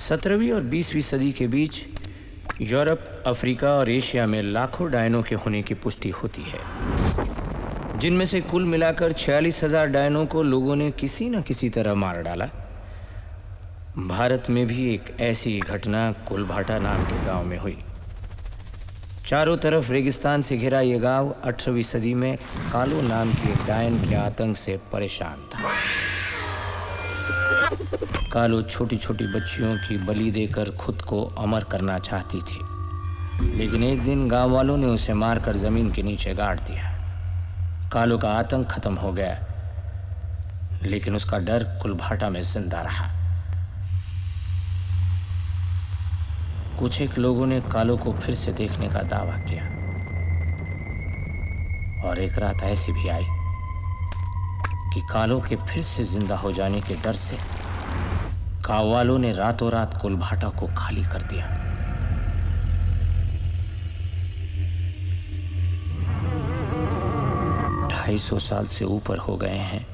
17वीं और 20वीं सदी के बीच यूरोप, अफ्रीका और एशिया में लाखों डायनों के होने की पुष्टि होती है, जिनमें से कुल मिलाकर 46,000 डायनों को लोगों ने किसी न किसी तरह मार डाला। भारत में भी एक ऐसी घटना कुलभाटा नाम के गांव में हुई। चारों तरफ रेगिस्तान से घिरा यह गांव 18वीं सदी में कालो नाम के डायन के आतंक से परेशान था। कालो छोटी छोटी बच्चियों की बलि देकर खुद को अमर करना चाहती थी, लेकिन एक दिन गांव वालों ने उसे मारकर जमीन के नीचे गाड़ दिया। कालो का आतंक खत्म हो गया, लेकिन उसका डर कुलभाटा में जिंदा रहा। कुछ एक लोगों ने कालो को फिर से देखने का दावा किया, और एक रात ऐसी भी आई कि कालो के फिर से जिंदा हो जाने के डर से गांव वालों ने रातों रात कुलभाटा को खाली कर दिया। ढाई सौ साल से ऊपर हो गए हैं,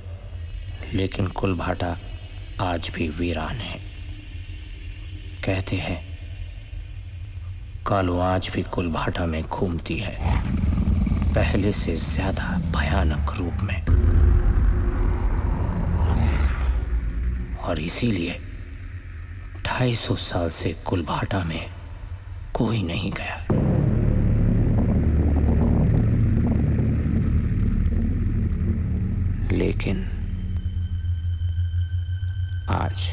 लेकिन कुलभाटा आज भी वीरान है। कहते हैं कालो आज भी कुलभाटा में घूमती है, पहले से ज्यादा भयानक रूप में, और इसीलिए 250 साल से कुलभाटा में कोई नहीं गया। लेकिन आज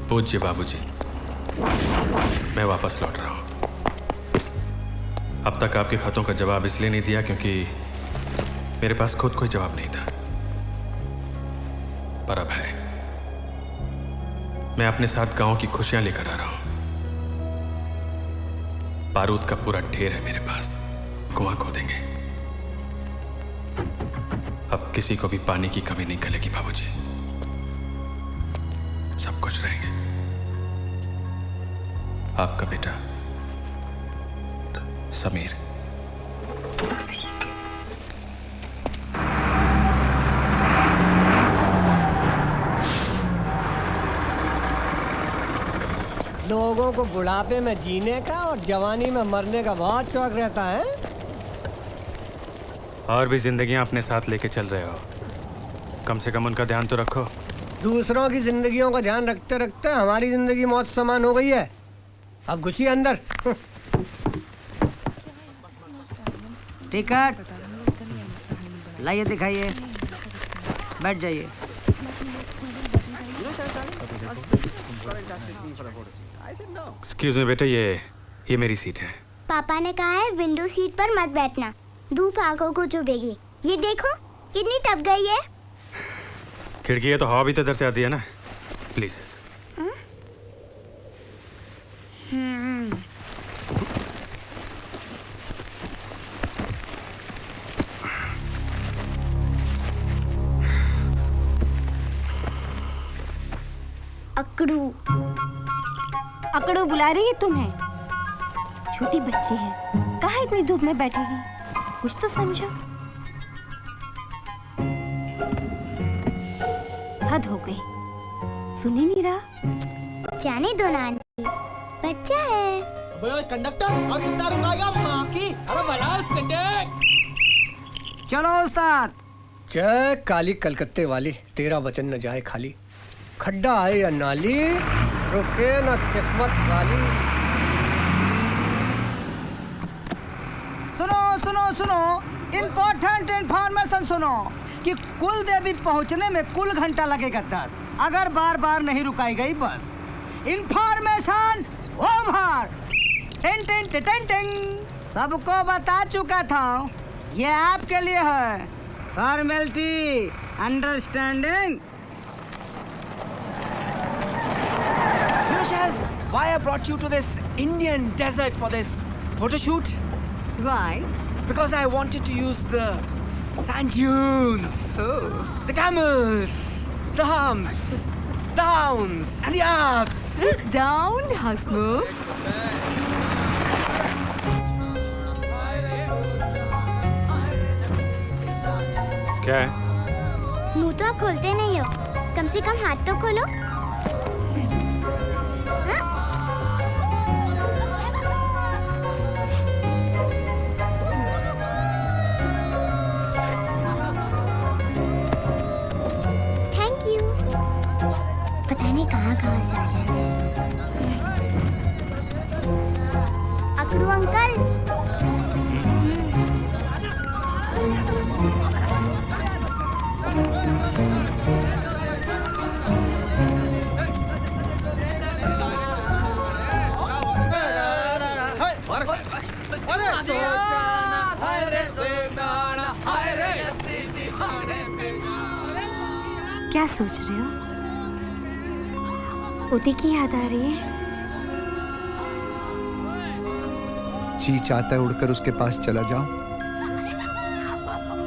पूज्य बाबूजी, मैं वापस लौट रहा हूं। अब तक आपके खतों का जवाब इसलिए नहीं दिया क्योंकि मेरे पास खुद कोई जवाब नहीं था, पर अब है। मैं अपने साथ गांव की खुशियां लेकर आ रहा हूं। बारूद का पूरा ढेर है मेरे पास, कुआं खोदेंगे। अब किसी को भी पानी की कमी नहीं खलेगी बाबूजी, सब खुश रहेंगे। आपका बेटा समीर। लोगों को बुढ़ापे में जीने का और जवानी में मरने का बहुत शौक रहता है। और भी जिंदगियां अपने साथ लेके चल रहे हो, कम से कम उनका ध्यान तो रखो। दूसरों की जिंदगियों का ध्यान रखते रखते हमारी जिंदगी मौत समान हो गई है। अब घुसिए अंदर। टिकट लाइए, दिखाइए, बैठ जाइए। एक्सक्यूज मी बेटा, ये मेरी सीट है। पापा ने कहा है विंडो सीट पर मत बैठना, धूप आंखों को चुभेगी। ये देखो कितनी तप गई है। खिड़की है तो हवा भी तो इधर से आती है ना, प्लीज। अकड़ू अकड़ू बुला रही है तुम्हें। छोटी बच्ची है, कहाँ इतनी धूप में बैठेगी, कुछ तो समझो। हद हो गई, सुनी नहीं रहा। जाने दो नानी, बच्चा है। अबे कंडक्टर, और कितना रुकाएगा माँ की? अरे भला चलो उस्ताद। जय काली कलकत्ते वाली, तेरा वचन न जाए खाली। खड्डा आए या नाली, रुके न किस्मत वाली। सुनो सुनो सुनो, इम्पोर्टेंट इन्फॉर्मेशन सुनो कि कुल देवी पहुंचने में कुल घंटा लगेगा 10, अगर बार बार नहीं रुकाई गई बस। Information over. टिंग टिंग टिंग टिंग, सबको बता चुका था, ये आपके लिए है। Formality, understanding. Why I brought you to this Indian desert for this photo shoot? Why? Because I wanted to use the sand dunes, the camels, the humps, downs, and the ups. Sit down, Hasmukh. क्या है? मुंह तो आप खोलते नहीं हो, कम से कम हाथ तो खोलो। कहाँ से आ जाते हैं। अकड़ू अंकल, क्या सोच रहे हो? उदी की याद आ रही है? जी चाहता है उड़कर उसके पास चला जाऊं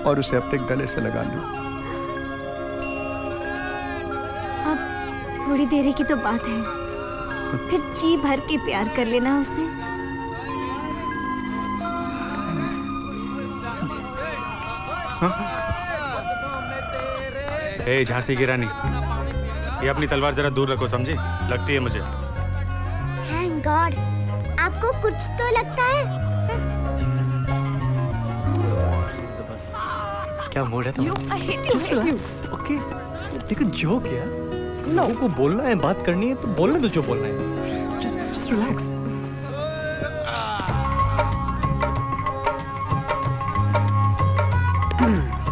और उसे अपने गले से लगा लूं। अब थोड़ी देरी की तो बात है, फिर जी भर के प्यार कर लेना उसे। ए झांसी की रानी, ये अपनी तलवार जरा दूर रखो, समझी? लगती है मुझे। थैंक गॉड, आपको कुछ तो लगता है। क्या मूड है तुम्हारा? ओके, लेकिन जो क्या लोगों को बोलना है, बात करनी है तो बोलने दो जो बोलना है। Just relax.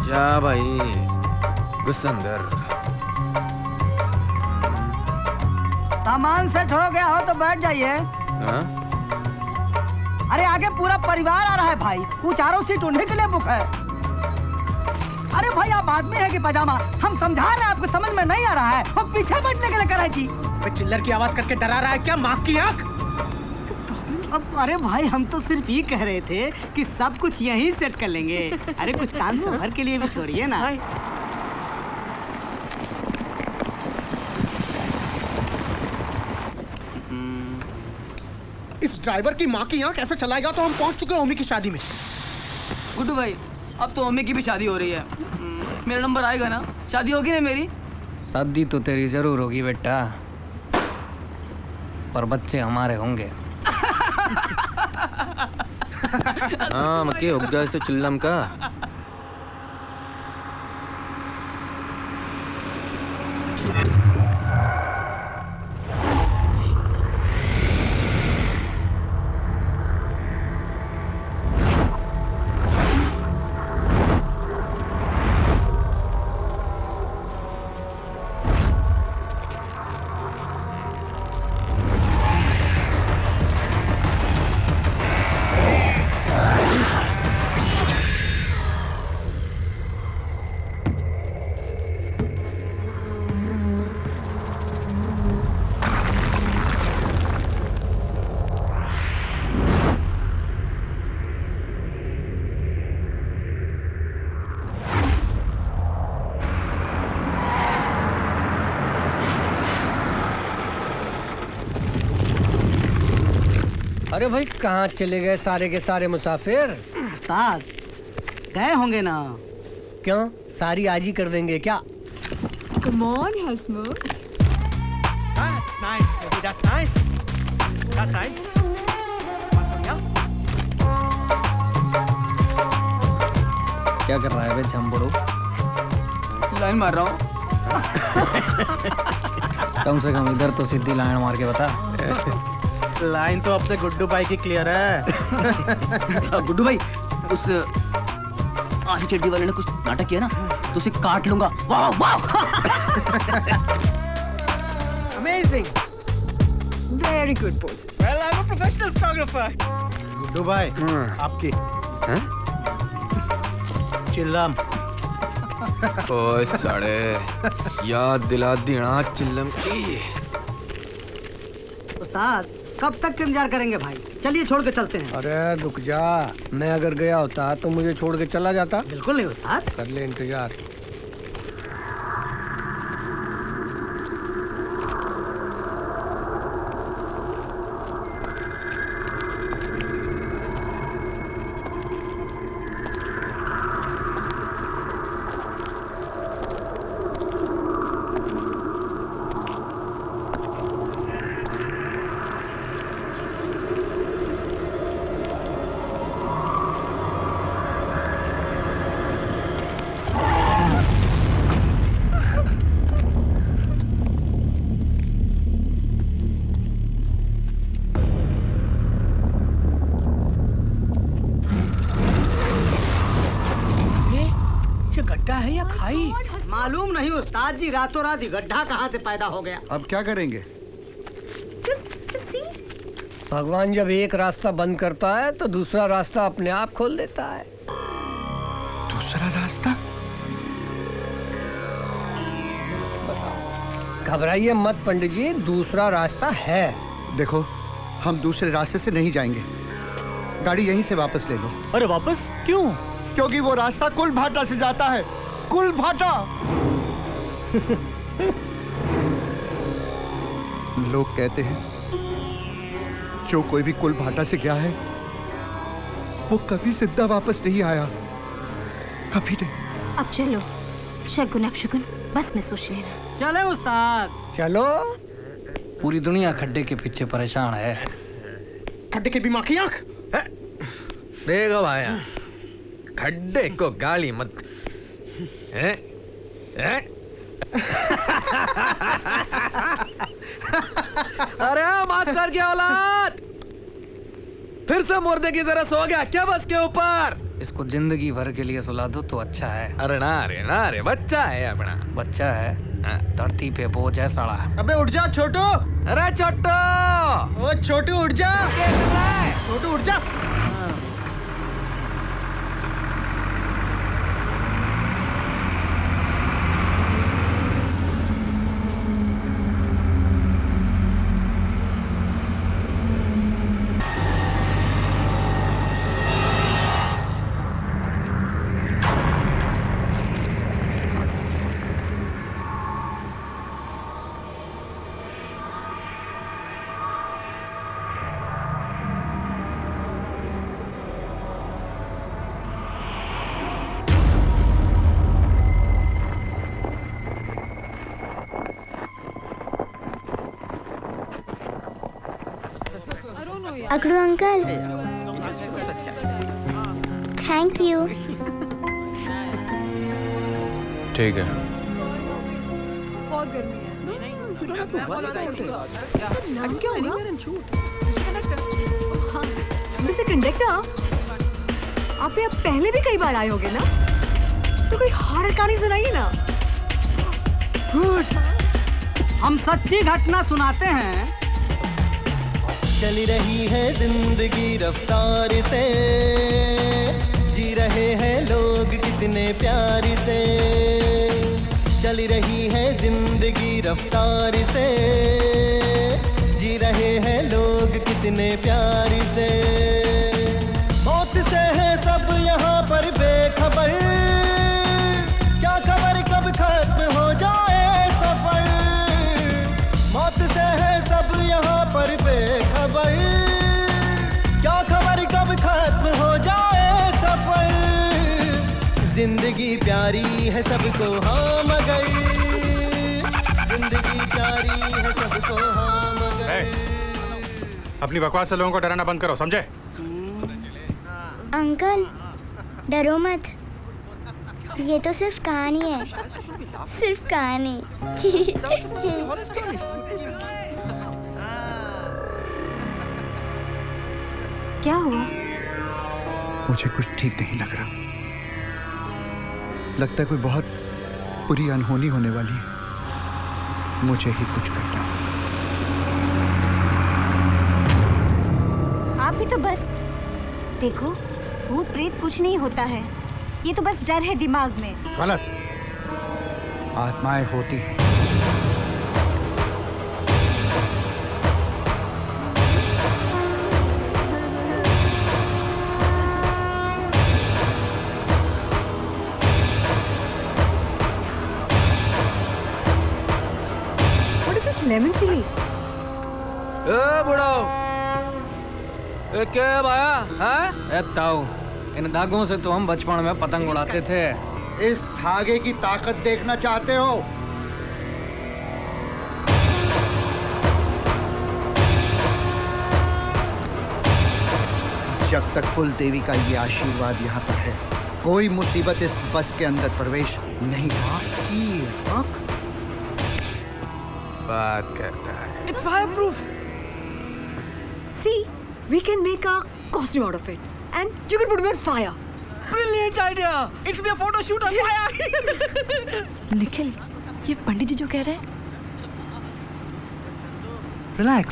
जा भाई, गुस्संदर। सामान सेट हो गया हो तो बैठ जाइए। अरे आगे पूरा परिवार आ रहा है भाई, वो चारों सीट उन्हीं के लिए बुक है। अरे भाई आप आदमी है कि पजामा? हम समझा रहे हैं, आपको समझ में नहीं आ रहा है। वो पीछे बैठने के लिए करा जी। चिल्लर की आवाज करके डरा रहा है क्या? माँ की आँख। अब अरे भाई हम तो सिर्फ ये कह रहे थे कि सब कुछ यहीं सेट कर लेंगे। अरे कुछ काम सफर के लिए भी छोड़िए ना। इस ड्राइवर की माँ की आँख ऐसे चलाएगा तो हम पहुंच चुके हैं ओमी की शादी में। गुड्डू भाई अब तो ओमी की भी शादी हो रही है, मेरा नंबर आएगा ना? शादी होगी ना मेरी? शादी तो तेरी जरूर होगी बेटा, पर बच्चे हमारे होंगे। हाँ मक्के हो गया इसे चिल्लम का। अरे भाई कहाँ चले गए सारे के सारे मुसाफिर? उस्ताद गए होंगे ना। क्यों, सारी आज ही कर देंगे क्या? Come on, Hasmukh. That's nice, baby, that's nice. That's nice. क्या कर रहा है बे झम्बड़ू? लाइन मार रहा हूँ। कम से कम इधर तो सीधी लाइन मार के बता। लाइन तो अपने गुड्डू भाई की क्लियर है। गुड्डू भाई उस आधी चड्डी वाले ने कुछ नाटक किया ना तो उसे काट लूंगा। वाह वाह। Amazing. Very good pose. Well, I'm a professional photographer. Guddu भाई आपकी चिल्लम। ओए साड़े याद दिला देना चिल्लम की। उस्ताद कब तक इंतजार करेंगे भाई? चलिए छोड़ के चलते हैं। अरे रुक जा, मैं अगर गया होता तो मुझे छोड़ के चला जाता। बिल्कुल नहीं उस्ताद। कर ले इंतजार। है या खाई? मालूम नहीं उस्ताद जी, रातों रात गड्ढा कहाँ से पैदा हो गया। अब क्या करेंगे? भगवान जब एक रास्ता बंद करता है तो दूसरा रास्ता अपने आप खोल देता है। दूसरा रास्ता? घबराइए मत पंडित जी, दूसरा रास्ता है। देखो हम दूसरे रास्ते से नहीं जाएंगे, गाड़ी यहीं से वापस ले लो। अरे वापस क्यों? क्योंकि वो रास्ता कुलभाटा से जाता है। कुलभाटा। लोग कहते हैं जो कोई भी कुलभाटा से गया है वो कभी जिंदा वापस नहीं आया, कभी नहीं। अब चलो, शगुन अपशगुन बस में सोच लेना। चले उस्ताद। चलो। पूरी दुनिया खड्डे के पीछे परेशान है। खड्डे के बीमा की आंख। देखो भाया, खड्डे को गाली मत। हैं? हैं? अरे मास्टर की औलाद, फिर से मुर्दे की तरह सो गया क्या बस के ऊपर? इसको जिंदगी भर के लिए सुला दो तो अच्छा है। अरे ना रे बच्चा है अपना। बच्चा है? धरती पे बोझ है साला। अबे उठ जा छोटू। अरे छोटू, ओ छोटू उठ जा। छोटू उठ जा। अकड़ू अंकल, थैंक यू। ठीक है। बहुत गर्मी है। मिस्टर कंडक्टर, आप यहाँ पहले भी कई बार आए होगे ना, तो कोई हॉरर कहानी सुनाइए ना। गुड, हम सच्ची घटना सुनाते हैं। चली रही है जिंदगी रफ्तार से, जी रहे हैं लोग कितने प्यार से। चली रही है जिंदगी रफ्तार से, जी रहे हैं लोग कितने प्यार से। मौत से है सब यहाँ पर बेखबर, क्या खबर कब खत्म हो जाए सफर। मौत से है सब यहाँ पर बेखबर, क्या खबर कब खत्म हो जाए सफर। जिंदगी प्यारी है सबको हाँ मगर, जिंदगी प्यारी है सबको हाँ मगर। अपनी बकवास से लोगों को डराना बंद करो, समझे? अंकल डरो मत, ये तो सिर्फ कहानी है, सिर्फ कहानी। क्या हुआ? मुझे कुछ ठीक नहीं लग रहा। लगता है कोई बहुत बुरी अनहोनी होने वाली है। मुझे ही कुछ करना। आप भी तो बस देखो, भूत प्रेत कुछ नहीं होता है, ये तो बस डर है दिमाग में। गलत, आत्माएं होती हैं। Lemon chilli. ए बुढ़ाओ, ए क्या है भाया? हैं? ए ताऊ, इन धागों से तो हम बचपन में पतंग उड़ाते थे। इस धागे की ताकत देखना चाहते हो? जब तक कुल देवी का ये आशीर्वाद यहाँ पर है, कोई मुसीबत इस बस के अंदर प्रवेश नहीं। बात करता है। It's fireproof. See, we can make a costume out of it, and you can put it on fire. Brilliant idea. It should be a photo shoot on fire. Nikhil, ये पंडित जी जो कह रहे हैं। Relax.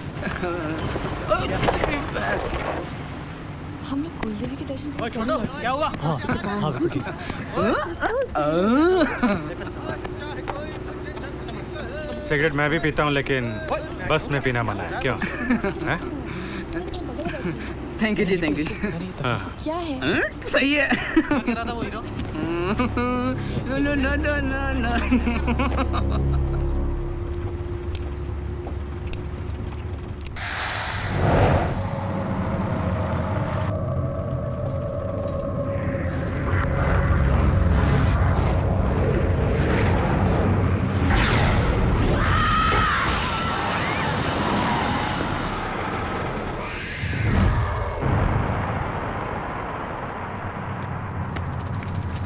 हम लोग कुलदेवी के दर्शन क्या हुआ? सिगरेट मैं भी पीता हूँ, लेकिन बस में पीना मना है। क्यों? थैंक यू जी, थैंक यू। क्या है? सही है।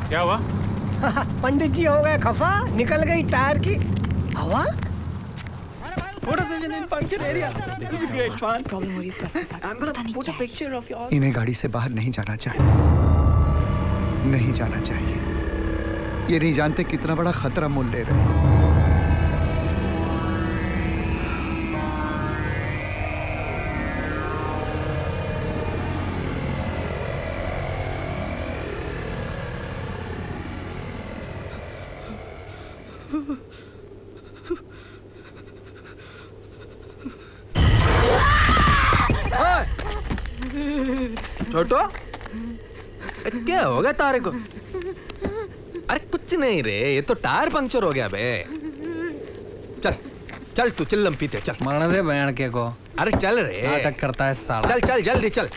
क्या हुआ? पंडित जी हो गए खफा, निकल गई टायर की हवा। इन्हें गाड़ी से बाहर नहीं जाना चाहिए। नहीं जाना चाहिए। ये नहीं जानते कितना बड़ा खतरा मोल ले रहे हैं। छोटो, क्या हो गया तारे को? अरे कुछ नहीं रे, ये तो टायर पंक्चर हो गया बे। चल चल तू चिल्लम पीते चल। मरने दे बहन के को। अरे चल रे, नाटक करता है साला। चल चल जल्दी चल।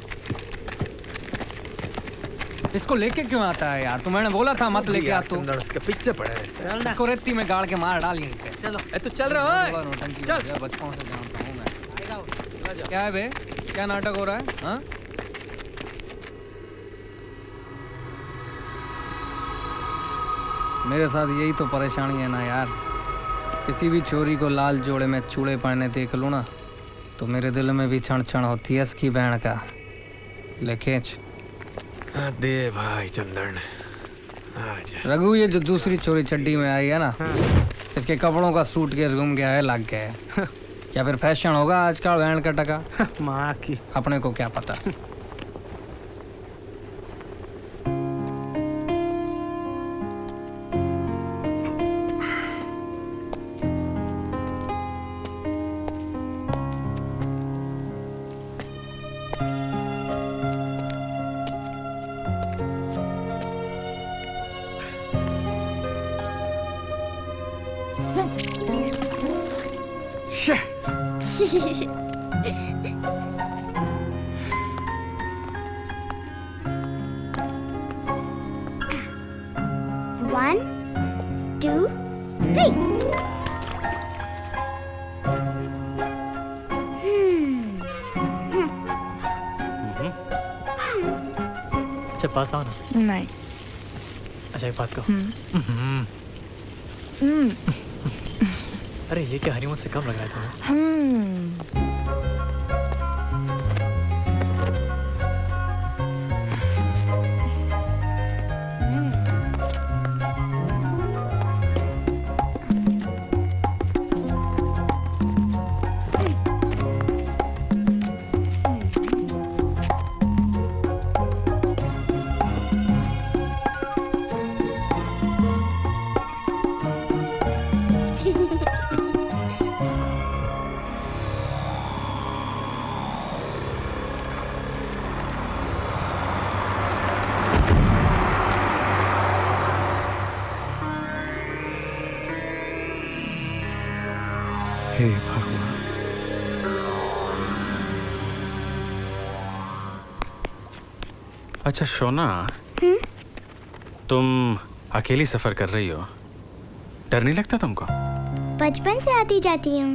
इसको लेके क्यों आता है यार? मैंने बोला था मत लेके आ तू। उसके पीछे पड़े। इसको रेती में गाड़ के मार डाल यहीं पे। चलो तू चल रहा है। चल बचपन से जानता हूँ मैं। क्या है बे? क्या नाटक हो रहा है? हाँ? मेरे साथ यही तो परेशानी है ना यार। किसी भी चोरी को लाल जोड़े में चूड़े पहने देख लूँ ना तो मेरे दिल में भी क्षण क्षण होती है इसकी बहन का। ले खींच। दे भाई चंदन। रघु, ये जो दूसरी चोरी चड्डी में आई है ना, इसके कपड़ों का सूटकेस गुम गया है, लग गया है। या फिर फैशन होगा आजकल बहन का टका। माँ की अपने को क्या पता। One, two, three. अच्छा पास आओ ना। नहीं। अच्छा एक बात कहो। अरे ये क्या हनीमून से कम लग रहा है तुम्हें? हे भगवान। अच्छा शोना, तुम अकेली सफर कर रही हो, डर नहीं लगता तुमको? बचपन से आती जाती हूँ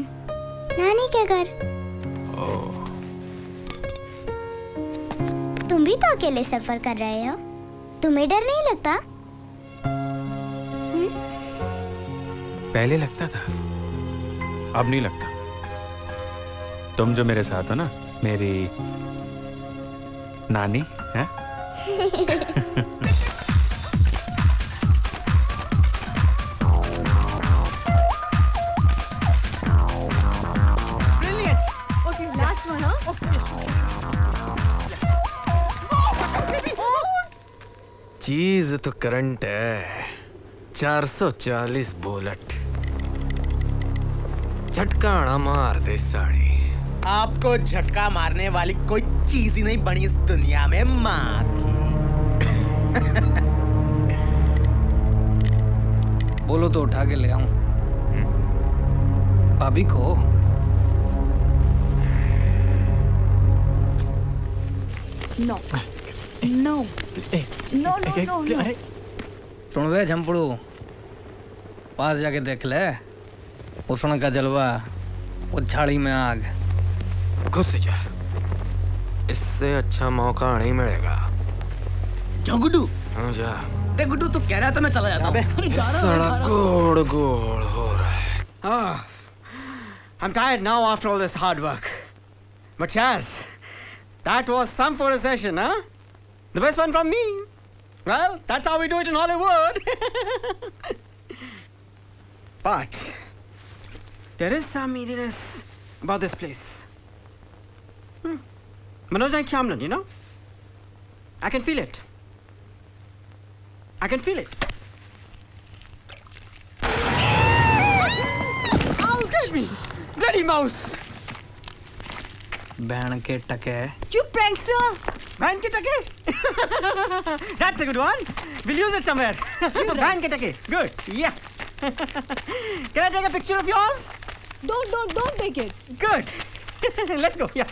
नानी के घर। तुम भी तो अकेले सफर कर रहे हो, तुम्हें डर नहीं लगता? पहले लगता था, अब नहीं लगता। तुम जो मेरे साथ हो ना, मेरी नानी है। चीज तो करंट है। 440 बुलेट झटका मार दे साड़ी। आपको झटका मारने वाली कोई चीज ही नहीं बनी इस दुनिया में माँ की। बोलो तो उठा के ले आऊं। भाभी को no no no no no. सुन वे झंपड़ू, पास जाके देख ले उष्ण का जलवा, वो झाड़ी में आग। घुस जा, इससे अच्छा मौका नहीं मिलेगा। जा गुड्डू। हाँ जा। देख गुड्डू, तू कह रहा था मैं चला जाता हूँ। सड़क गोड़ गोड़ हो रहा है। I'm tired now after all this hard work. But yes, that was some photo session, huh? The best one from me. Well, that's how we do it in Hollywood. But there is some eeriness about this place. Manoj Naik Shyamalan, you know? I can feel it. I can feel it. Ow, scared me. Bloody mouse. बहन के टके. You prankster. बहन के टके. That's a good one. We'll use it somewhere. बहन के टके. Good. Yeah. Can I take a picture of yours? Don't take it. Good. Let's go. Yeah.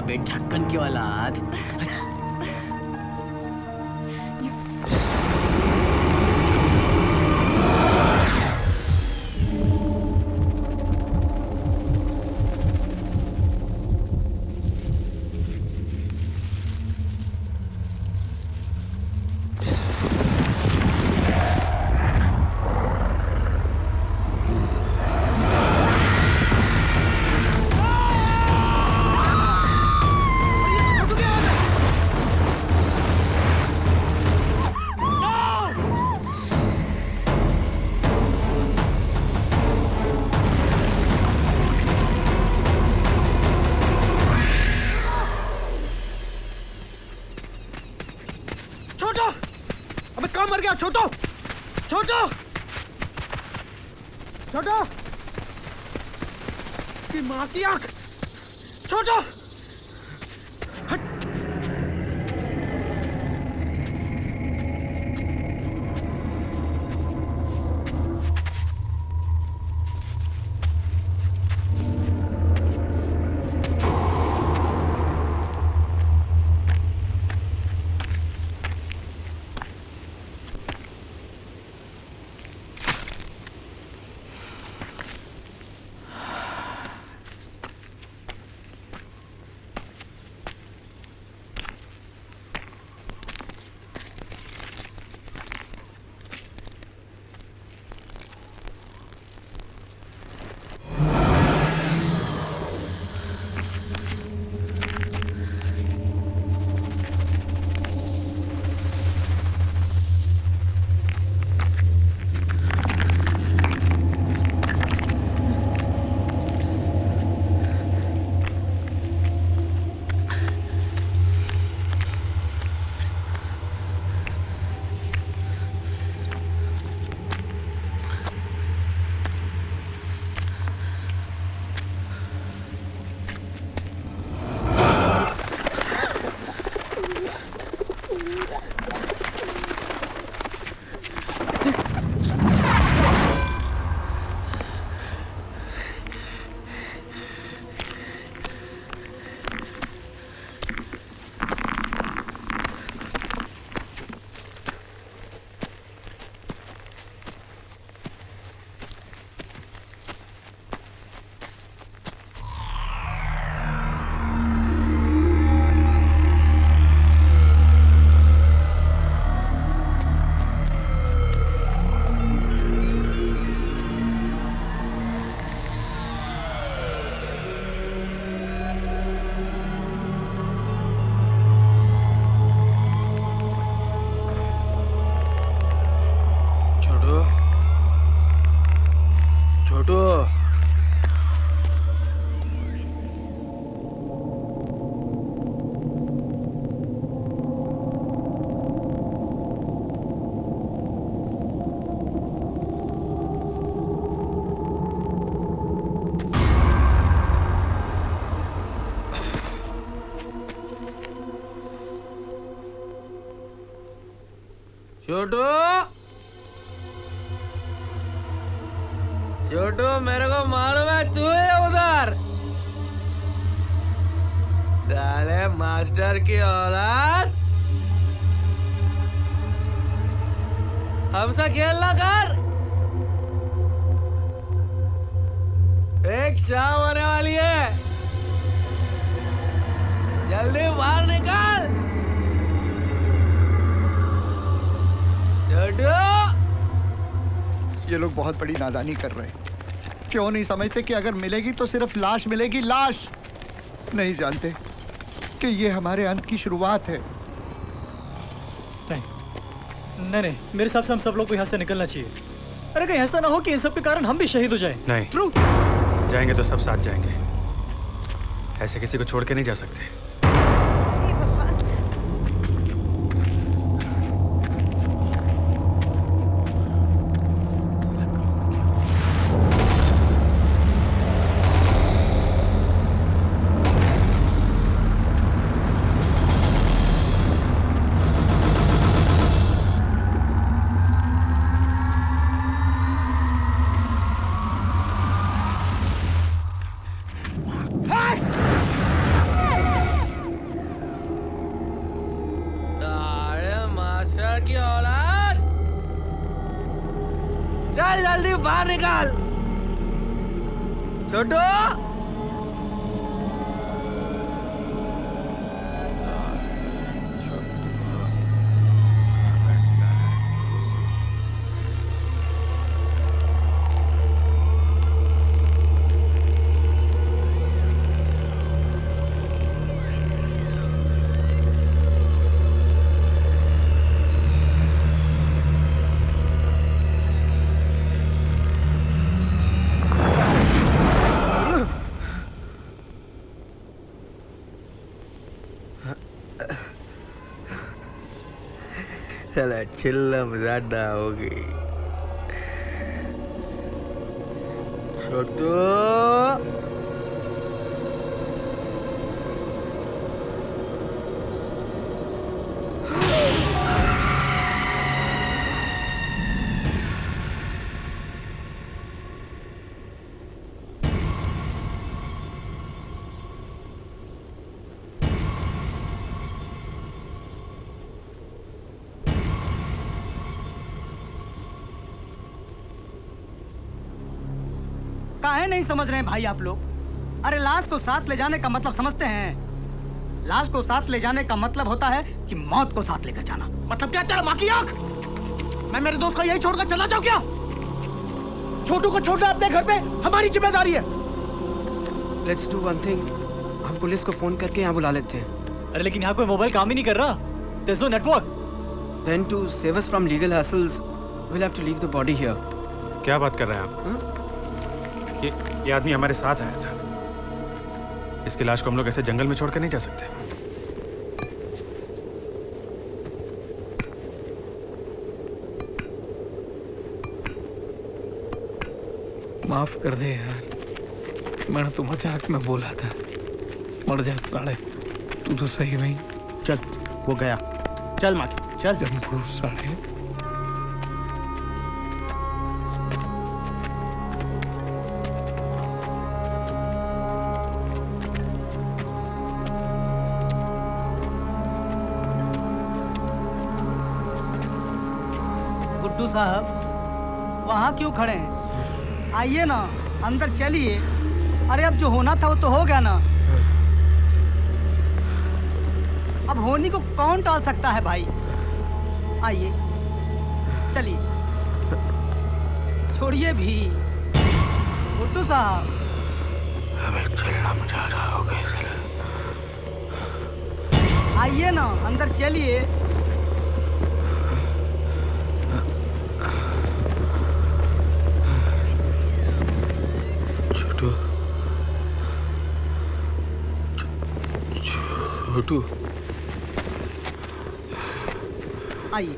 अबे ढक्कन की औलाद। छोटो छोटो छोटो की मां की आंख छोटो छोटू छोटू छोटू मेरे को मालूम है तू है उधर। साले मास्टर की औलाद हमसे खेलना कर। एक शाम होने वाली है, जल्दी बाहर निकाल। ये लोग बहुत बड़ी नादानी कर रहे हैं। क्यों नहीं समझते कि अगर मिलेगी तो सिर्फ लाश मिलेगी, लाश। नहीं जानते कि ये हमारे अंत की शुरुआत है। नहीं, मेरे हिसाब से हम सब लोग को यहाँ से निकलना चाहिए। अरे कहीं ऐसा ना हो कि इन सब के कारण हम भी शहीद हो जाएं। नहीं, जाएंगे तो सब साथ जाएंगे। ऐसे किसी को छोड़ के नहीं जा सकते। चल जल्दी बाहर निकाल छोटू। चला चिल्लम ज्यादा हो गई छोटू। काहे नहीं समझ रहे हैं भाई आप लोग? अरे लाश को साथ ले जाने का मतलब समझते हैं? लाश को साथ ले जाने का मतलब होता है कि मौत को साथ लेकर जाना। मतलब क्या तेरा माँ की आंख? मैं मेरे दोस्त को यही छोड़कर चला जाऊं क्या? छोटू को छोड़ना अपने घर पे हमारी जिम्मेदारी है। Let's do one thing. हम पुलिस को फोन करके यहाँ बुला लेते हैं। अरे लेकिन यहाँ कोई मोबाइल काम ही नहीं कर रहा। There's no network. Then to save us from legal hassles, we'll have to leave the body here. क्या बात कर रहे हैं आप? ये आदमी हमारे साथ आया था। इसकी लाश को हम लोग ऐसे जंगल में छोड़कर नहीं जा सकते। माफ कर दे यार, मैंने तो मजाक में बोला था। मर जा साले, तू तो सही नहीं। चल वो गया, चल माकी चल। साले गुड्डू साहब वहाँ क्यों खड़े हैं? आइए ना, अंदर चलिए। अरे अब जो होना था वो तो हो गया ना। अब होनी को कौन टाल सकता है भाई? आइए चलिए, छोड़िए भी। गुड्डू साहब हमें चलना मजा रहा होगा। आइए ना, अंदर चलिए। छोटू आइए।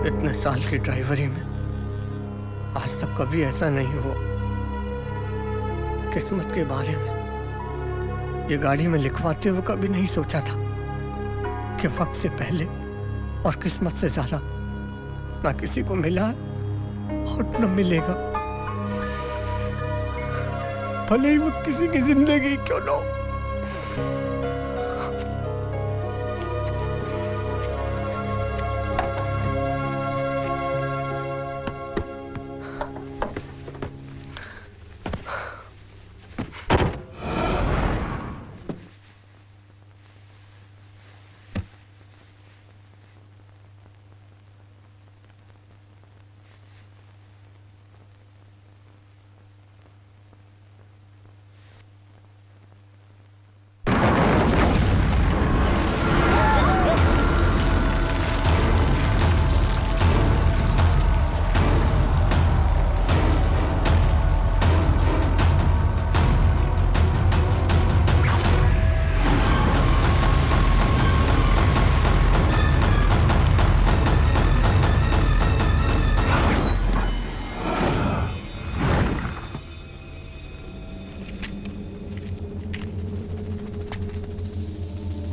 इतने साल की ड्राइवरी में आज तक कभी ऐसा नहीं हुआ। किस्मत के बारे में ये गाड़ी में लिखवाते हुए कभी नहीं सोचा था कि वक्त से पहले और किस्मत से ज्यादा ना किसी को मिला है और न मिलेगा, भले ही वो किसी की जिंदगी क्यों न हो।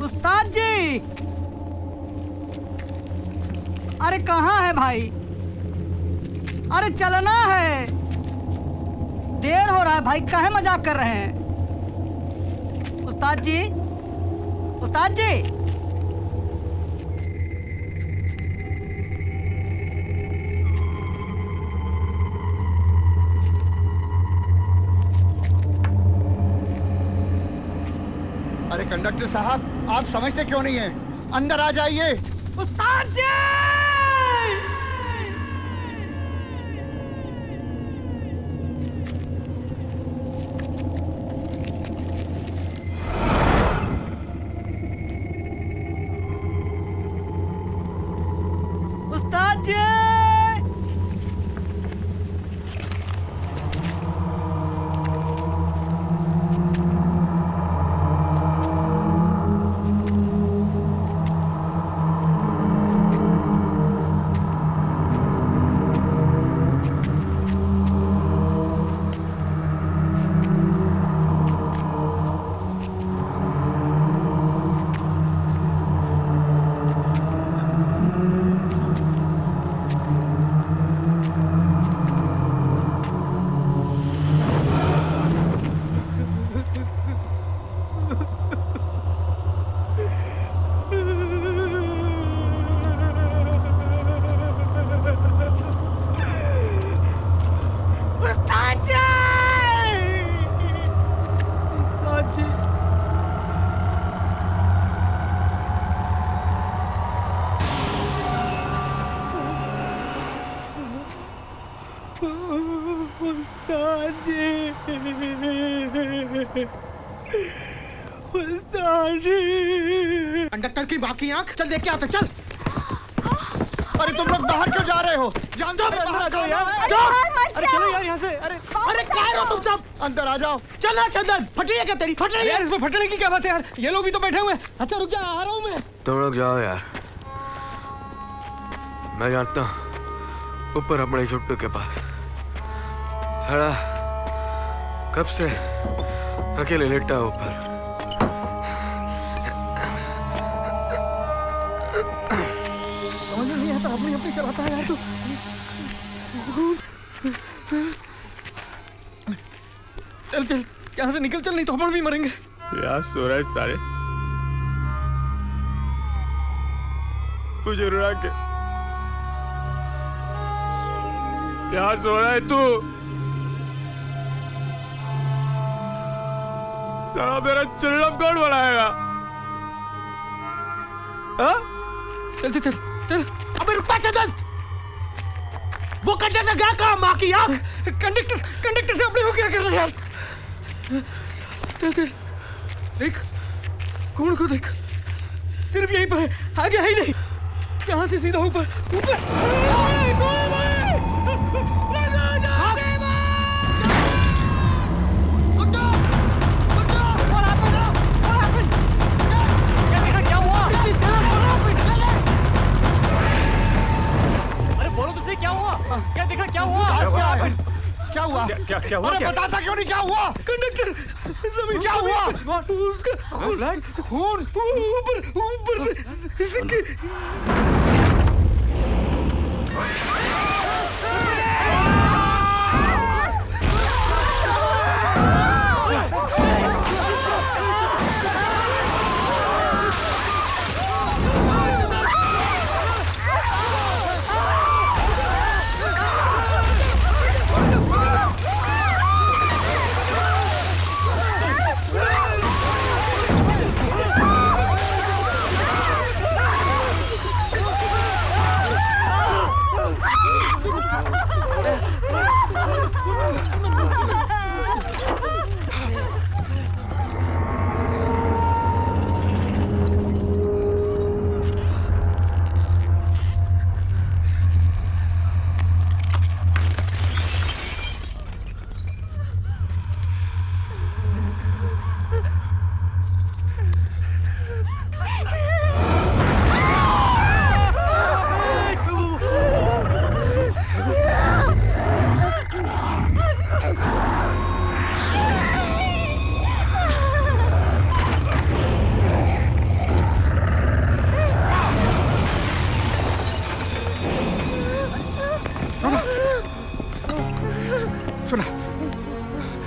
उस्ताद जी, अरे कहाँ है भाई? अरे चलना है, देर हो रहा है भाई, काहे मजाक कर रहे हैं? उस्ताद जी, उस्ताद जी, अरे कंडक्टर साहब, आप समझते क्यों नहीं हैं? अंदर आ जाइए। उस्ताद जी! उस्ताद जी! कंडक्टर की बाकी आंख, चल देख के आते, चल। अरे तुम लोग बाहर क्यों जा रहे हो? जान दो, बाहर जाओ यार। अरे चलो यार यहाँ से। अरे कहाँ हो तुम सब? अंदर आ जाओ। चल चंदन, फट रही है क्या तेरी? फट रही है यार, इसमें फटने की क्या बात है यार? ये लोग भी तो बैठे हुए हैं। अच्छा रुक जा, आ रहा हूँ मैं। तुम लोग जाओ यार, मैं जानता हूँ ऊपर अपने छोटू के पास सारा कब से अकेले लेटा ऊपर। समझ में नहीं आता, अपनी अपनी चलाता है यार तू। चल चल यहाँ से निकल, चल नहीं तो हम भी मरेंगे। यार सो रहा है सारे, मुझे रुला के यहाँ सो रहा है तू। सारा मेरा चिल्लम कौन बनाएगा? चल चल चल चल। अबे रुकता चंदन, वो कंडक्टर गया कहाँ? माँ की आँख। कंडक्टर से अपने को क्या कर रहे हैं यार? चल चल देख, कौन को देख, सिर्फ यहीं पर है, आगे है ही नहीं। यहाँ से सीधा ऊपर ऊपर। क्या हुआ? क्या देखा? क्या हुआ? क्या हुआ? क्या हुआ? अरे बताता क्यों नहीं? क्या हुआ? कंडक्टर, जमीन क्या हुआ? उसका खून ऊपर ऊपर।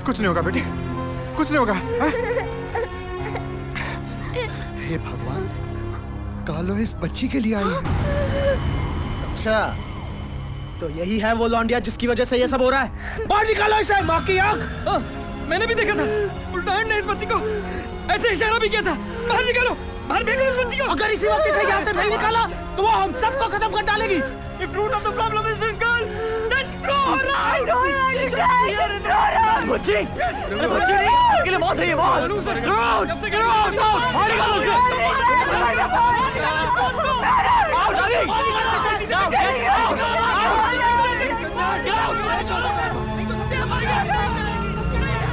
कुछ नहीं होगा बेटी, कुछ नहीं होगा। हे भगवान, कालो इस बच्ची के लिए आई है। अच्छा, तो यही है वो लौंडिया जिसकी वजह से ये सब हो रहा है। बाहर निकालो इसे, माँ की आँख। मैंने भी देखा था, उल्टान ने इस बच्ची को ऐसे इशारा भी किया था। बाहर निकालो, बाहर भेजो इस बच्ची को। अगर इसी वक्त इसे यहाँ से नहीं निकाला तो वो हम सबको खत्म कर डालेगी। If root of the problem is this girl, then throw her out. I don't understand. Throw her out. बच्ची नहीं, अकेले मौत है ये मौत। Throw out, बाहर निकालो उसे। Out, darling. Now, get out. Get out.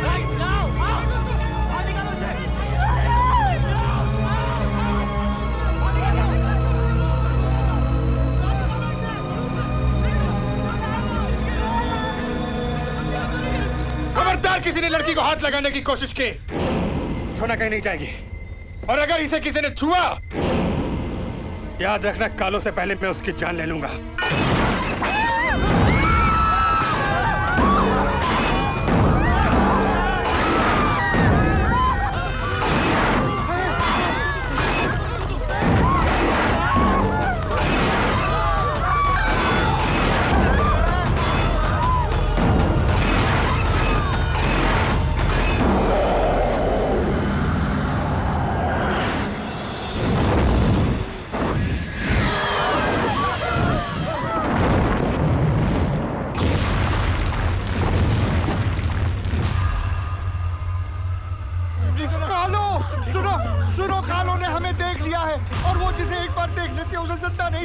Right now, out. बाहर निकालो उसे। खबरदार किसी ने लड़की को हाथ लगाने की कोशिश की, छूना कहीं नहीं जाएगी। और अगर इसे किसी ने छुआ, याद रखना कालो से पहले मैं उसकी जान ले लूंगा।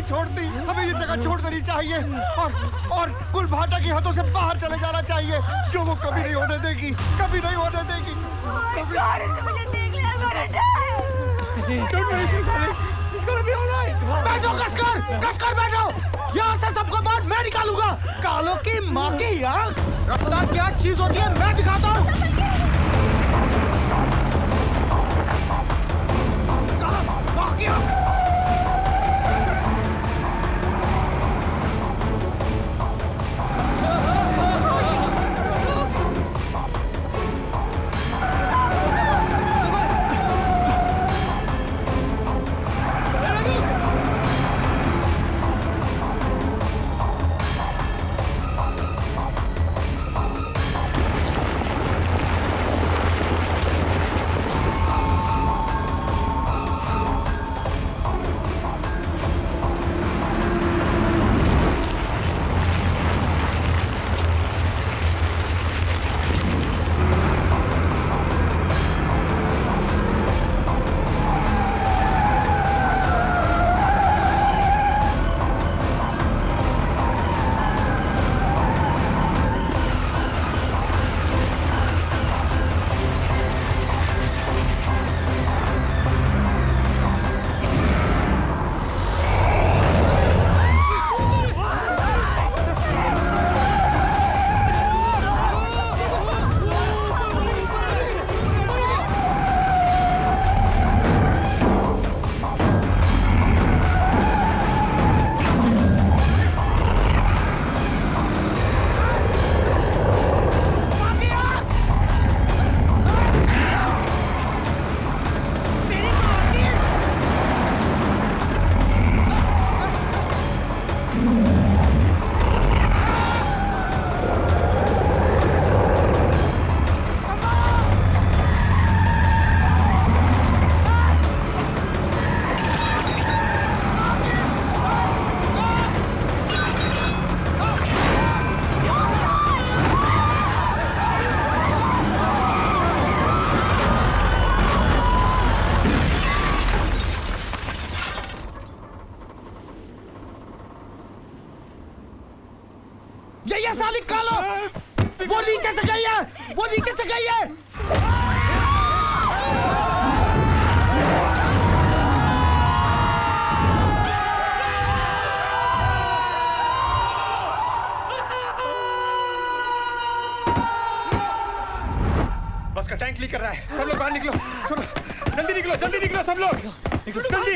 छोड़ती, हमें ये जगह छोड़ देनी चाहिए और कुल भाटा की हदों से बाहर चले जाना चाहिए, जो वो कभी नहीं होने देगी, कभी नहीं होने देगी। बैठो कसकर बैठो, यहाँ से सबको बाहर मैं निकालूंगा। कालो की माँ की आँख, रफ्तार क्या चीज होती है मैं दिखाता हूँ। ये साली कालो, वो नीचे से गई है, वो नीचे से गई है। बस का टैंक लीक कर रहा है, सब लोग बाहर निकलो, जल्दी निकलो, जल्दी निकलो सब लोग, जल्दी।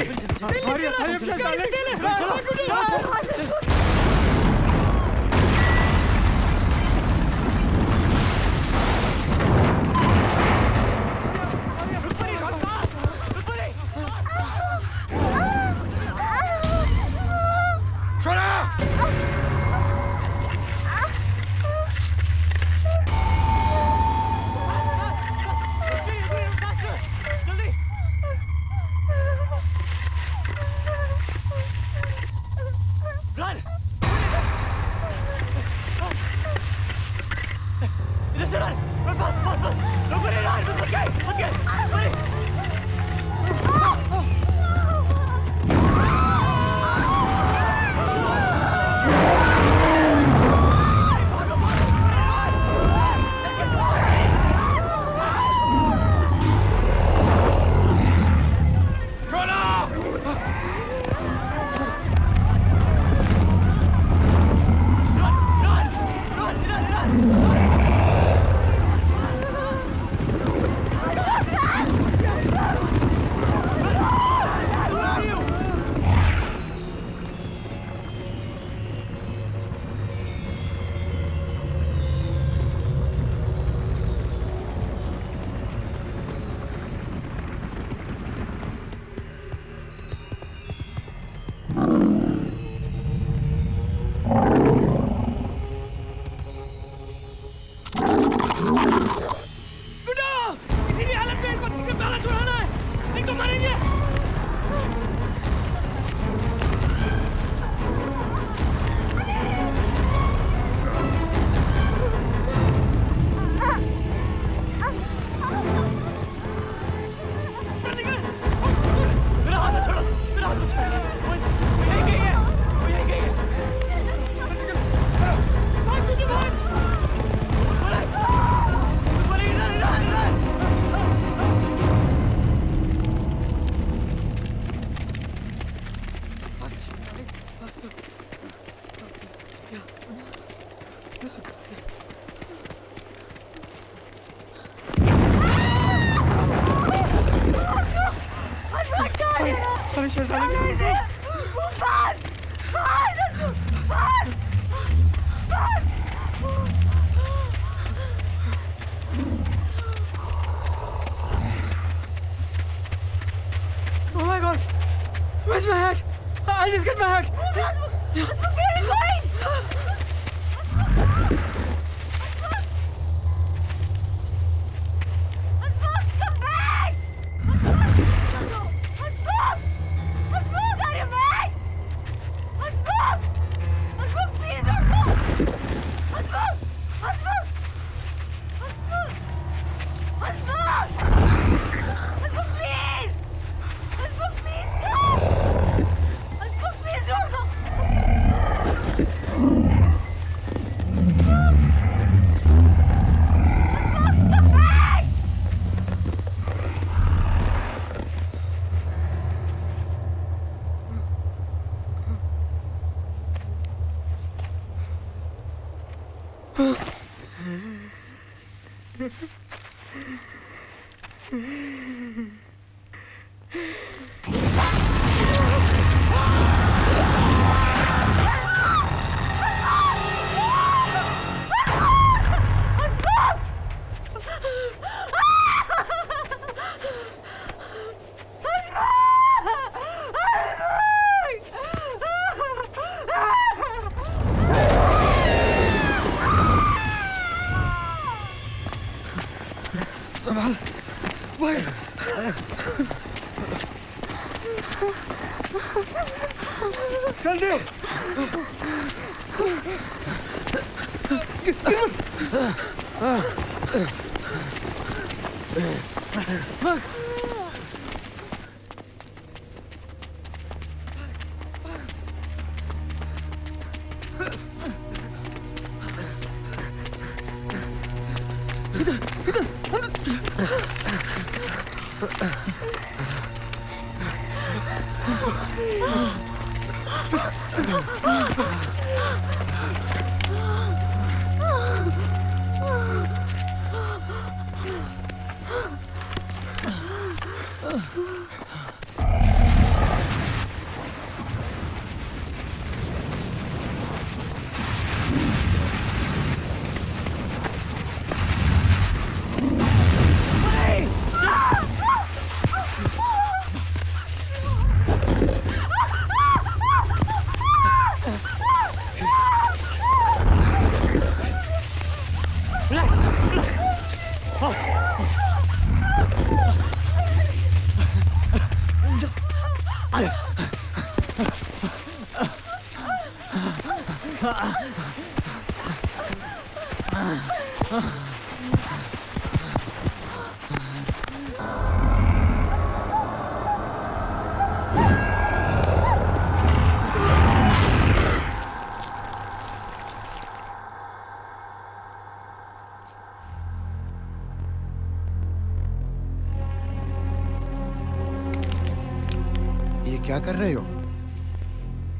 ये क्या कर रहे हो?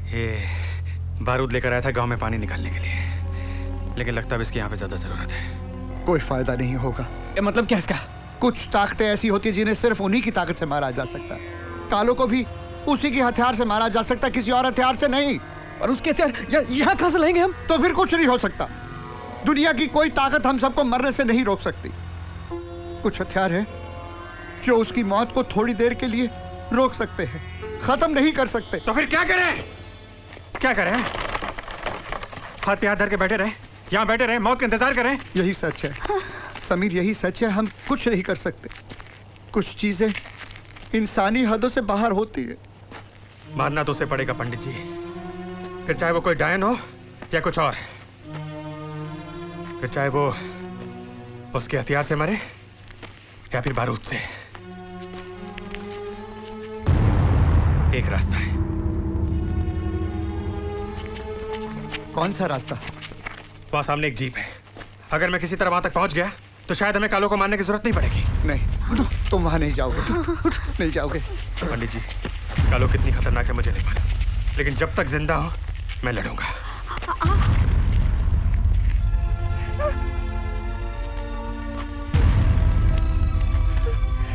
ये बारूद लेकर आया था गांव में पानी निकालने के लिए, लेकिन लगता है इसकी यहाँ पे ज्यादा जरूरत है। कोई फायदा नहीं होगा। मतलब क्या इसका? कुछ ताकतें ऐसी होती हैं जिन्हें सिर्फ उन्हीं की ताकत से मारा जा सकता है। कालों को भी उसी के हथियार से मारा जा सकता है, किसी और हथियार से नहीं। और उसके हथियार यहाँ कहाँ से लाएंगे हम? तो फिर कुछ नहीं हो सकता। दुनिया की कोई ताकत हम सबको मरने से नहीं रोक सकती। कुछ हथियार हैं जो उसकी मौत को थोड़ी देर के लिए रोक सकते हैं, खत्म नहीं कर सकते। तो फिर क्या करें? क्या करें? हाथ पे हाथ धर के बैठे रहे, यहाँ बैठे रहे, मौत का इंतजार करें? यही सच है समीर, यही सच है। हम कुछ नहीं कर सकते। कुछ चीजें इंसानी हदों से बाहर होती है। मानना तो उसे पड़ेगा पंडित जी, फिर चाहे वो कोई डायन हो या कुछ और, फिर चाहे वो उसके हथियार से मरे या फिर बारूद से। एक रास्ता है। कौन सा रास्ता? वहां सामने एक जीप है। अगर मैं किसी तरह वहां तक पहुंच गया तो शायद हमें कालों को मारने की जरूरत नहीं पड़ेगी। नहीं, तुम वहां नहीं जाओगे। नहीं जाओगे। पंडित जी, कालो कितनी खतरनाक है मुझे नहीं मालूम, लेकिन जब तक जिंदा हूं मैं लड़ूंगा।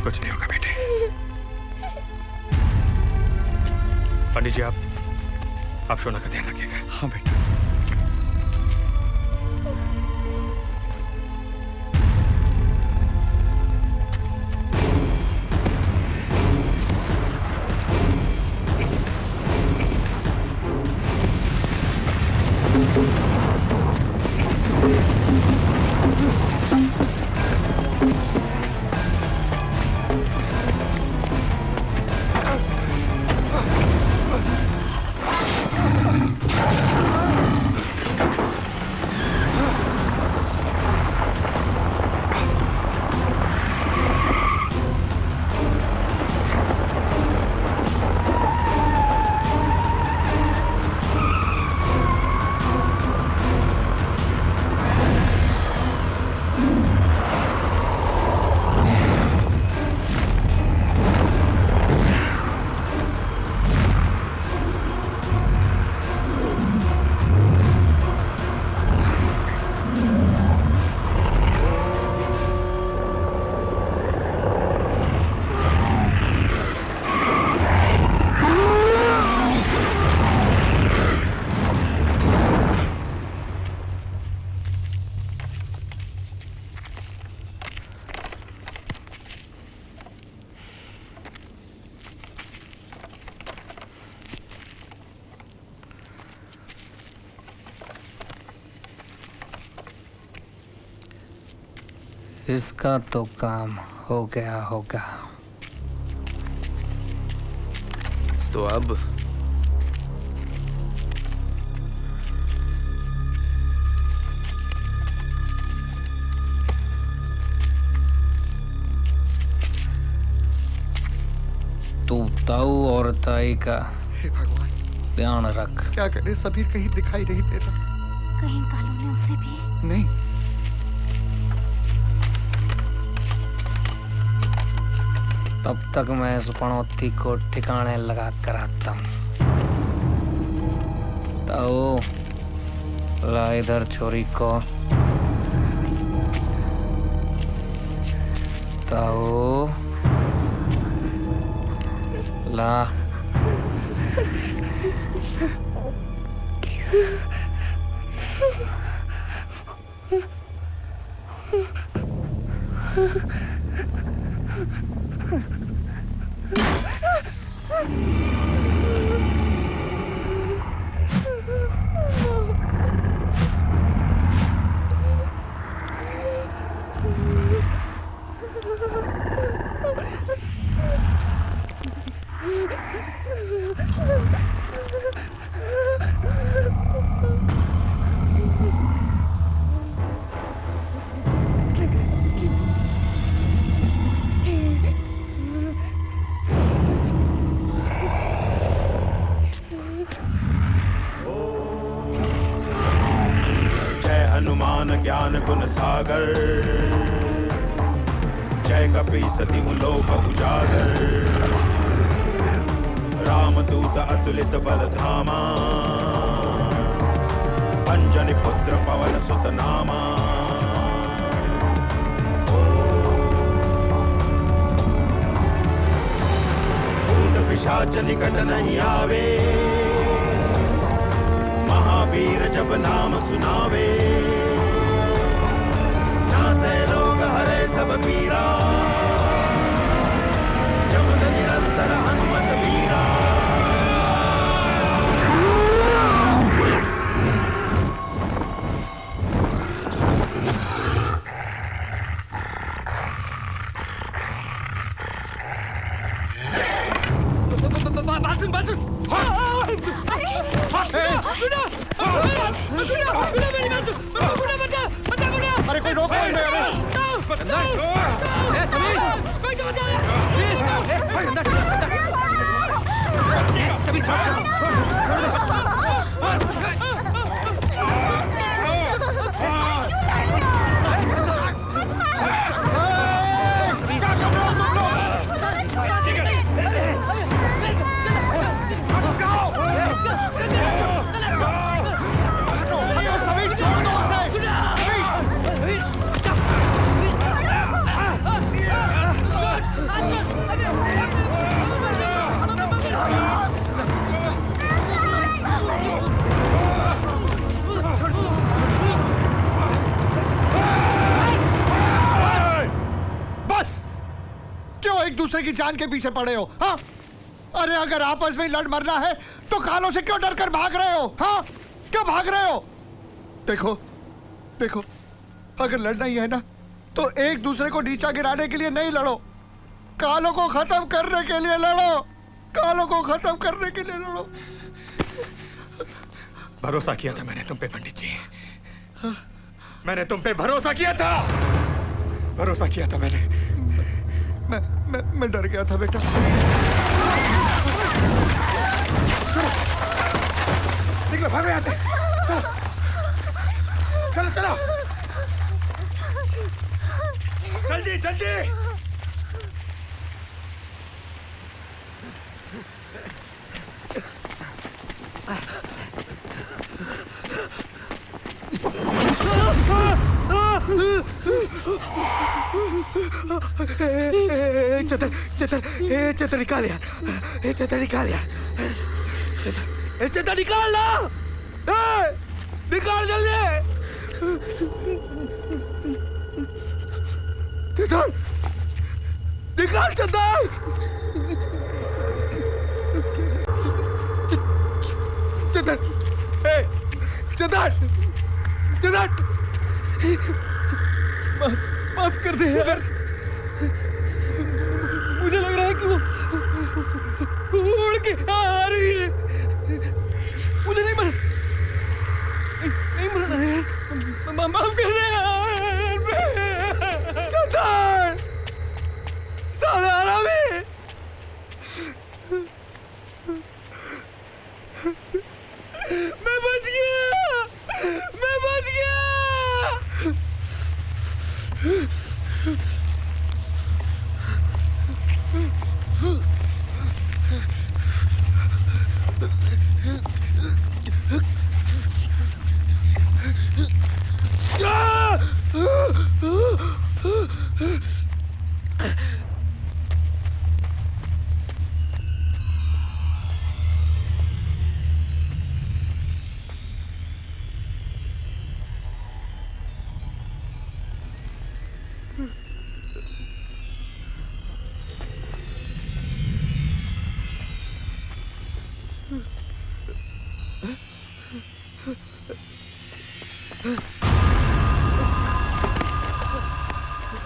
कुछ नहीं होगा बेटे। पंडित जी, आप शोना का ध्यान रखिएगा। हाँ बेटा। इसका तो काम हो गया होगा। तो अब तू ताऊ और ताई का हे भगवान ध्यान रख। क्या करे समीर, कहीं दिखाई नहीं दे रहा। कहीं कालू ने उसे भी? नहीं। तब तक मैं इस पनौती को ठिकाने लगा कर आता हूँ। ताऊ ला इधर छोरी को। ताऊ ला। ज्ञान गुण सागर, जय कपी सती लोक उजागर, रामदूत अतुलित बल धामा, अंजनी पुत्र पवन सुत नामा। भूत पिशाच निकट नहीं आवे, महावीर जब नाम सुनावे, नासे लोग हरे सब पीरा, जपत निरंतर हनुमत वीरा। अरे कोई रोको दूसरे की जान के पीछे पड़े हो? हाँ, अरे अगर आपस में लड़ मरना है तो कालों से क्यों डरकर भाग रहे हो? हाँ, क्यों भाग रहे हो? देखो देखो, अगर लड़ना ही है ना तो एक दूसरे को नीचा गिराने के लिए नहीं लड़ो, कालों को खत्म करने के लिए लड़ो, कालों को खत्म करने के लिए लड़ो। भरोसा किया था मैंने तुम पे पंडित जी, मैंने तुम पे भरोसा किया था, भरोसा किया था मैंने। मैं डर गया था बेटा। निकलो, भागो यहाँ से, चलो चलो चलो, जल्दी जल्दी। चतर चतर चतर निकाल यार, चतर निकाल यार, चतर निकाल ना, निकाल जल्दी, चतर निकाल, चतर चतर चतर चतर, माफ कर दे यार, मुझे लग रहा है कि वो उड़ के आ रही है, मुझे नहीं मरना है, माफ कर दे यार, चंदन साला आरामी, मैं बच गया, मैं बच गया।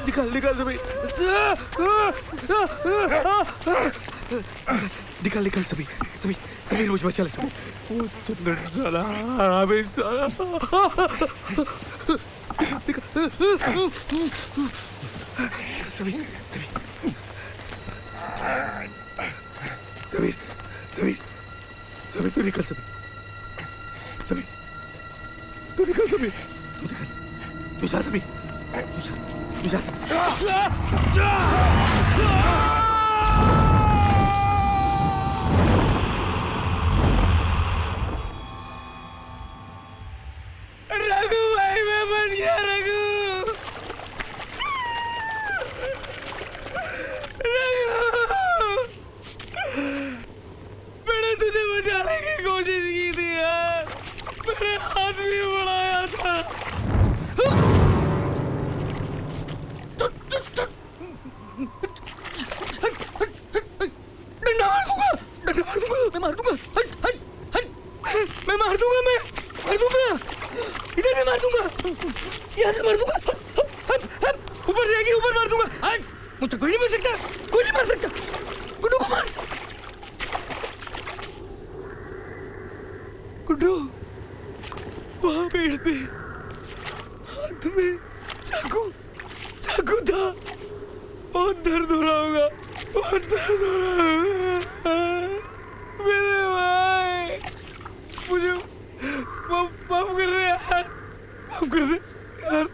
निकाल निकाल सभी निकाल निकाल सभी सभी सभी मुझ बचा ले सभी वो चंद्र साला हरामी साला सभी सभी सभी सभी सभी तू निकल सभी सभी तू निकल सभी तू निकल तू जा सभी तू जा रघु भाई मैं बच गया रघु मैंने तुझे बचाने की कोशिश की थी यार मैंने हाथ भी बढ़ाया था डंडा मार दूंगा हट हट हट मैं मार दूंगा इधर भी मार दूंगा यहाँ से मार दूंगा ऊपर जाएगी ऊपर मार दूंगा हट मुझे कोई नहीं मार सकता गुड्डू को मार गुड्डू वहां पेड़ पे हाथ में चाकू था बहुत दर्द हो रहा होगा मेरे भाई मुझे माफ कर दे यार माफ कर दे यार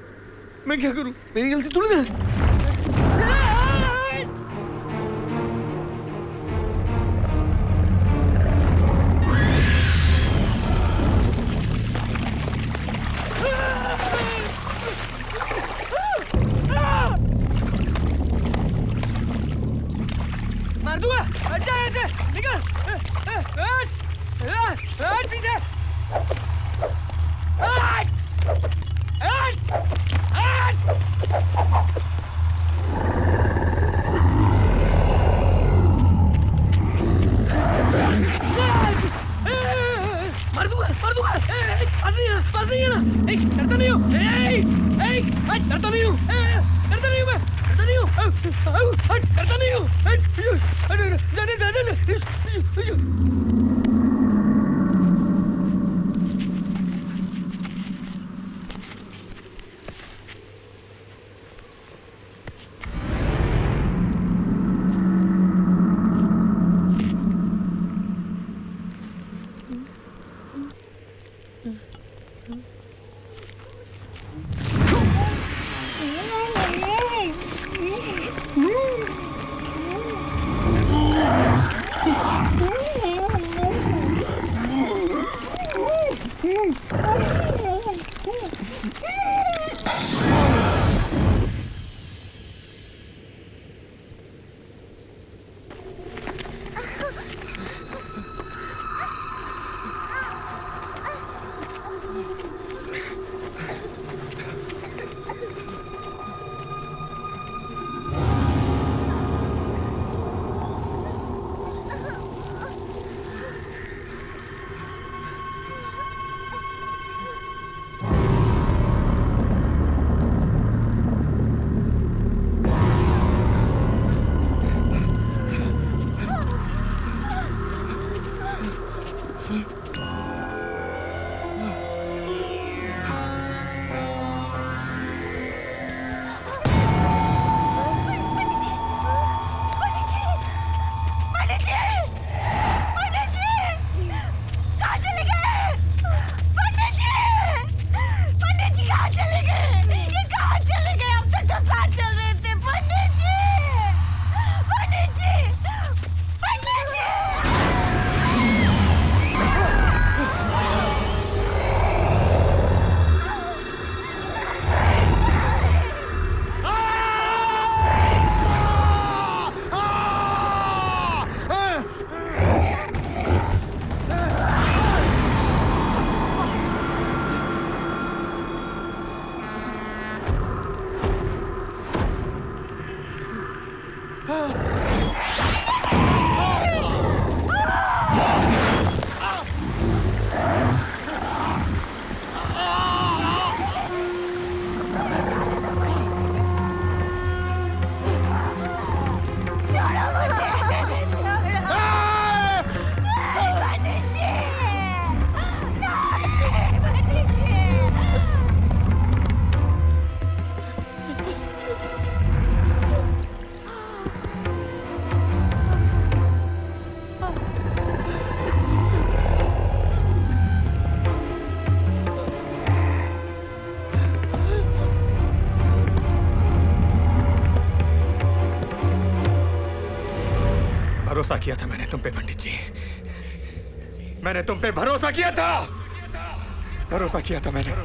मैं क्या करूं मेरी गलती थोड़ी ना मार दूंगा हट जा यहाँ से निकल हट पीछे मार दूंगा पास नहीं आना डरता नहीं हूँ डरता नहीं हूँ भरोसा किया था मैंने तुम पे पंडित जी। मैंने तुम पे भरोसा किया था। भरोसा किया था मैंने।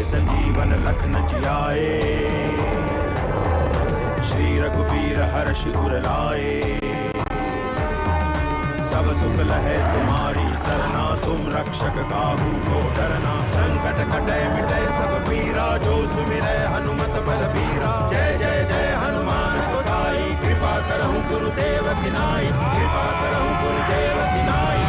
संजीवन लखन जियाए, श्री रघुबीर हर्ष उर लाए। सब सुख लहे तुम्हारी सरना, तुम रक्षक काहू को डरना। संकट कटे मिटे सब पीरा, जो सुमिरै हनुमत बलबीरा। जय जय जय हनुमान गोसाई, कृपा करहु गुरुदेव की नाई। कृपा करहु गुरुदेव की नाई।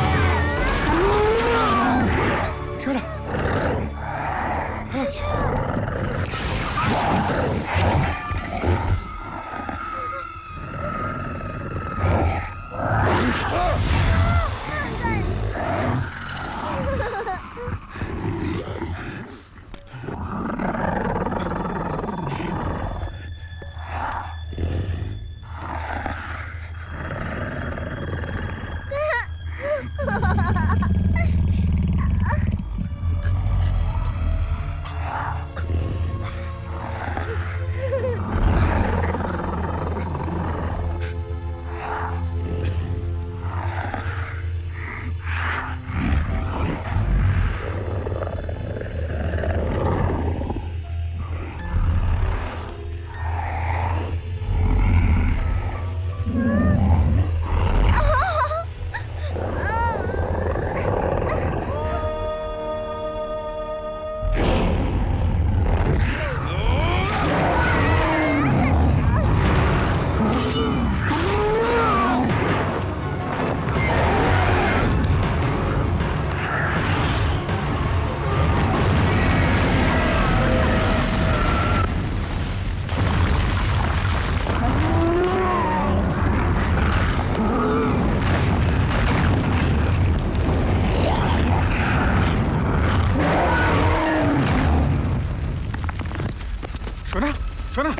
शोना शोना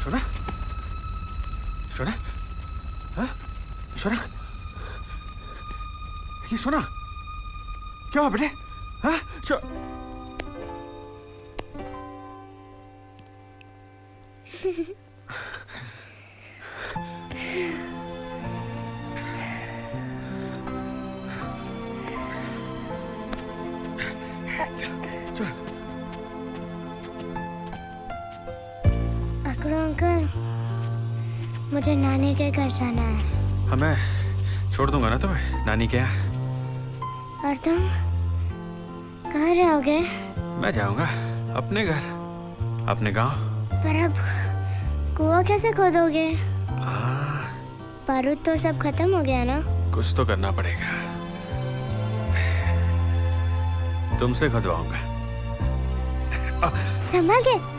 शोना शोना हाँ? शोना ये शोना क्या हुआ बेटे हाँ अकड़ू अंकल, मुझे नानी के घर जाना है। हाँ मैं छोड़ दूंगा ना तुम्हें नानी के यहाँ। और तुम कहाँ रहोगे? मैं जाऊंगा अपने घर, अपने गांव। पर अब कुआं कैसे खोदोगे? बारूद तो सब खत्म हो गया ना। कुछ तो करना पड़ेगा, तुमसे खुदवाऊंगा। संभाल के।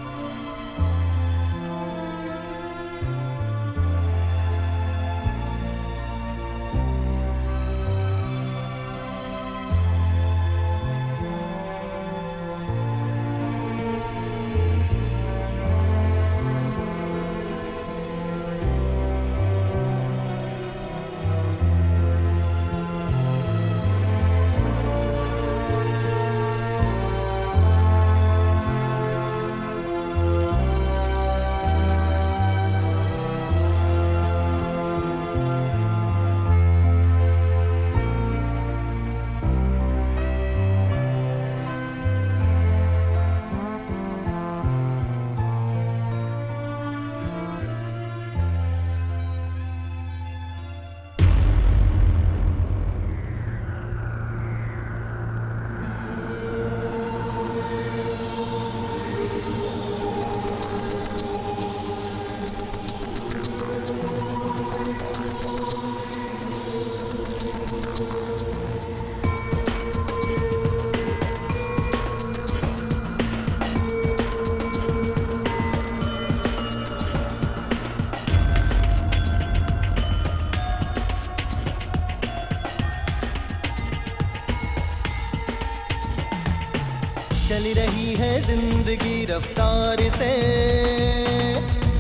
चली रही है जिंदगी रफ्तार से,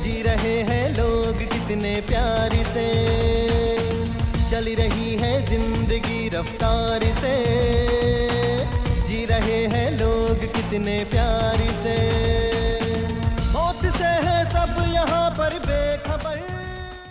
जी रहे हैं लोग कितने प्यार से। चली रही है जिंदगी रफ्तार से, जी रहे हैं लोग कितने प्यार से। मौत से है सब यहाँ पर बेकार।